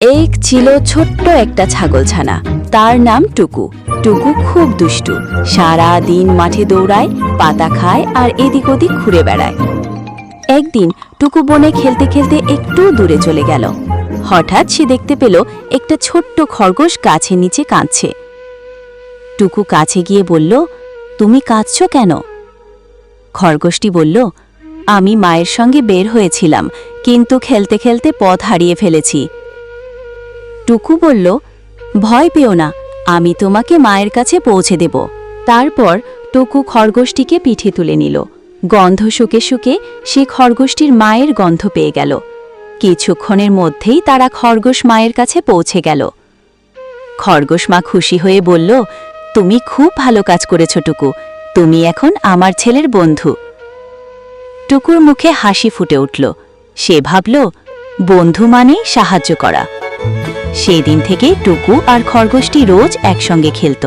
এক ছিল ছোট্ট একটা ছাগলছানা। তার নাম টুকু। টুকু খুব দুষ্টু। সারা দিন মাঠে দৌড়ায়, পাতা খায় আর এদিক ওদিক ঘুরে বেড়ায়। একদিন টুকু বনে খেলতে খেলতে একটু দূরে চলে গেল। হঠাৎ সে দেখতে পেল একটা ছোট্ট খরগোশ গাছের নিচে কাঁদছে। টুকু কাছে গিয়ে বলল, তুমি কাঁদছো কেন? খরগোশটি বলল, আমি মায়ের সঙ্গে বের হয়েছিলাম, কিন্তু খেলতে খেলতে পথ হারিয়ে ফেলেছি। টুকু বলল, ভয় পেও না, আমি তোমাকে মায়ের কাছে পৌঁছে দেব। তারপর টুকু খরগোশটিকে পিঠে তুলে নিল। গন্ধ শুকে শুকে সে খরগোশটির মায়ের গন্ধ পেয়ে গেল। কিছুক্ষণের মধ্যেই তারা খরগোশ মায়ের কাছে পৌঁছে গেল। খরগোশ মা খুশি হয়ে বলল, তুমি খুব ভালো কাজ করেছ টুকু, তুমি এখন আমার ছেলের বন্ধু। টুকুর মুখে হাসি ফুটে উঠল। সে ভাবল, বন্ধু মানেই সাহায্য করা। সেদিন থেকে টুকু আর খরগোশটি রোজ একসঙ্গে খেলত।